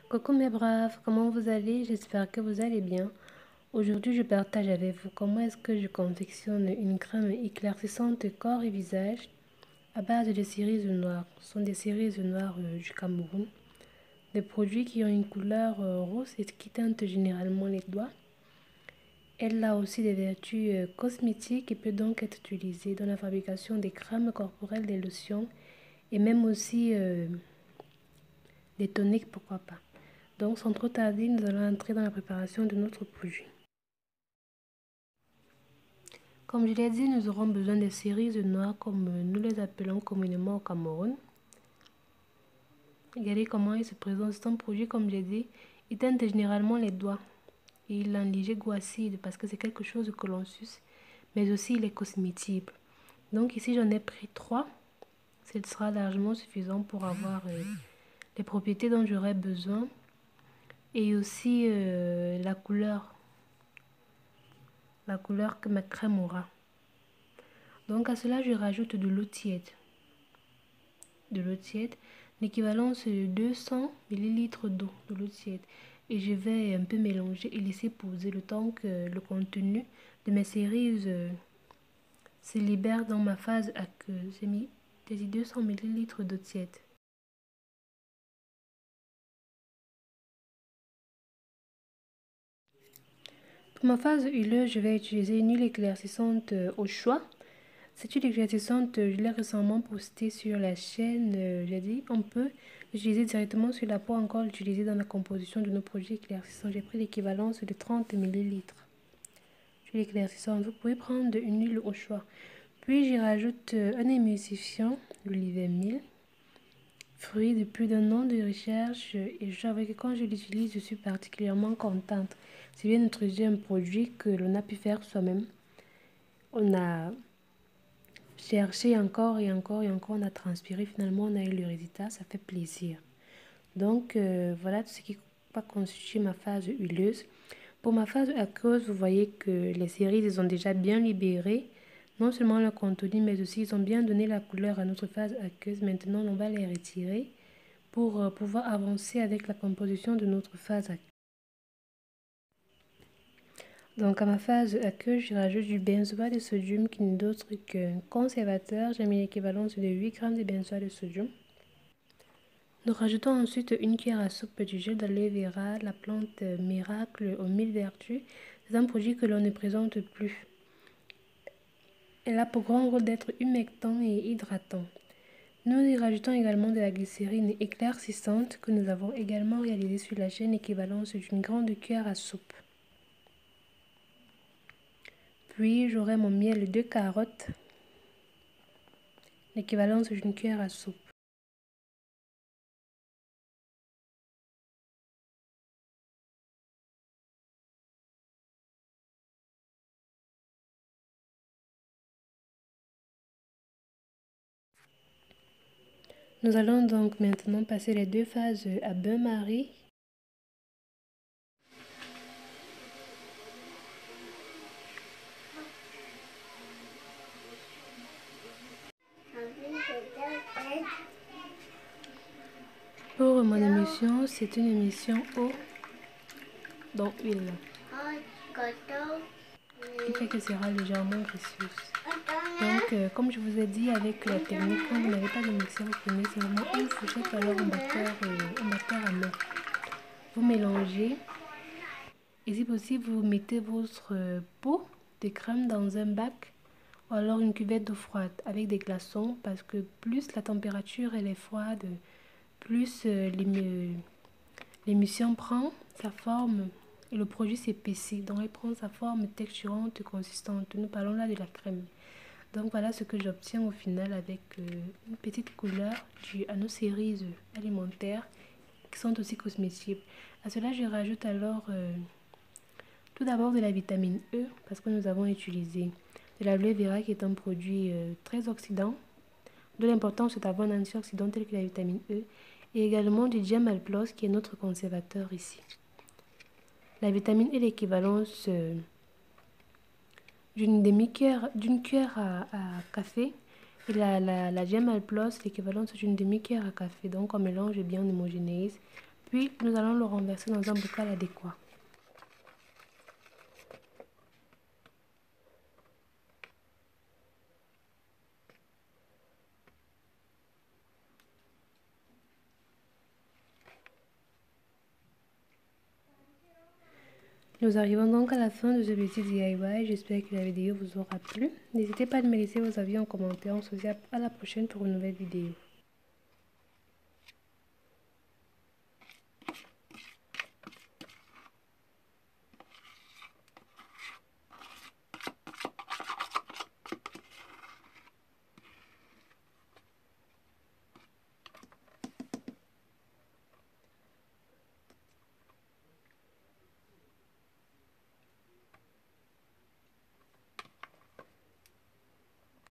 Coucou mes braves, comment vous allez? J'espère que vous allez bien. Aujourd'hui, je partage avec vous comment est-ce que je confectionne une crème éclaircissante corps et visage à base de cerises noires. Ce sont des cerises noires du Cameroun. Des produits qui ont une couleur rose et qui teintent généralement les doigts. Elle a aussi des vertus cosmétiques et peut donc être utilisée dans la fabrication des crèmes corporelles, des lotions et même aussi des toniques, pourquoi pas. Donc, sans trop tarder, nous allons entrer dans la préparation de notre produit. Comme je l'ai dit, nous aurons besoin des cerises noires comme nous les appelons communément au Cameroun. Regardez comment il se présente. C'est un produit, comme j'ai dit, il teinte généralement les doigts. Et il a un léger goût acide parce que c'est quelque chose que l'on suce, mais aussi il est cosmétique. Donc ici, j'en ai pris 3. Ce sera largement suffisant pour avoir les propriétés dont j'aurai besoin. Et aussi la couleur que ma crème aura. Donc à cela, je rajoute de l'eau tiède. L'équivalence de 200 ml d'eau, de l'eau tiède. Et je vais un peu mélanger et laisser poser le temps que le contenu de mes cerises se libère dans ma phase aqueuse. J'ai mis 200 ml d'eau tiède. Pour ma phase huileuse, je vais utiliser une huile éclaircissante au choix. Cette huile éclaircissante, je l'ai récemment postée sur la chaîne. J'ai dit, on peut l'utiliser directement sur la peau, encore l'utiliser dans la composition de nos produits éclaircissants. J'ai pris l'équivalence de 30 ml. Huile éclaircissante, vous pouvez prendre une huile au choix. Puis j'y rajoute un émulsifiant, l'olive-mil, fruit de plus d'un an de recherche. Et j'avoue que quand je l'utilise, je suis particulièrement contente. C'est bien d'utiliser un produit que l'on a pu faire soi-même. On a cherché encore et encore et encore, on a transpiré, finalement on a eu le résultat, ça fait plaisir. Donc voilà tout ce qui va constituer ma phase huileuse. Pour ma phase aqueuse, vous voyez que les cerises ont déjà bien libéré, non seulement le contenu, mais aussi ils ont bien donné la couleur à notre phase aqueuse. Maintenant, on va les retirer pour pouvoir avancer avec la composition de notre phase aqueuse. Donc à ma phase aqueuse, je rajoute du benzoate de sodium qui n'est d'autre qu'un conservateur. J'ai mis l'équivalence de 8 g de benzoate de sodium. Nous rajoutons ensuite une cuillère à soupe du gel d'aloe vera, la plante miracle aux 1000 vertus. C'est un produit que l'on ne présente plus. Elle a pour grand rôle d'être humectant et hydratant. Nous y rajoutons également de la glycérine éclaircissante que nous avons également réalisée sur la chaîne, équivalence d'une grande cuillère à soupe. Puis j'aurai mon miel de carotte, l'équivalence d'une cuillère à soupe. Nous allons donc maintenant passer les deux phases à bain-marie. Pour mon émission, c'est une émission eau dans huile, qui fait que sera légèrement graisseuse. Donc, comme je vous ai dit, avec la technique, quand vous n'avez pas de mixeur, vous prenez seulement une fourchette, alors un batteur à main. Vous mélangez et si possible, vous mettez votre pot de crème dans un bac ou alors une cuvette d'eau froide avec des glaçons, parce que plus la température elle est froide, plus l'émulsion prend sa forme et le produit s'épaissit. Donc elle prend sa forme texturante, consistante. Nous parlons là de la crème. Donc voilà ce que j'obtiens au final avec une petite couleur due à nos cerises alimentaires qui sont aussi cosmétiques. À cela, je rajoute alors tout d'abord de la vitamine E parce que nous avons utilisé de l'aloe vera qui est un produit très oxydant. De l'importance d'avoir un antioxydant tel que la vitamine E et également du diamalplose qui est notre conservateur ici. La vitamine E est l'équivalence d'une cuillère à café Et la gemme Alplos, l'équivalent, c'est une demi-cuillère à café. Donc, on mélange bien, on homogénéise. Puis, nous allons le renverser dans un bocal adéquat. Nous arrivons donc à la fin de ce petit DIY. J'espère que la vidéo vous aura plu. N'hésitez pas à me laisser vos avis en commentaire. On se dit à la prochaine pour une nouvelle vidéo.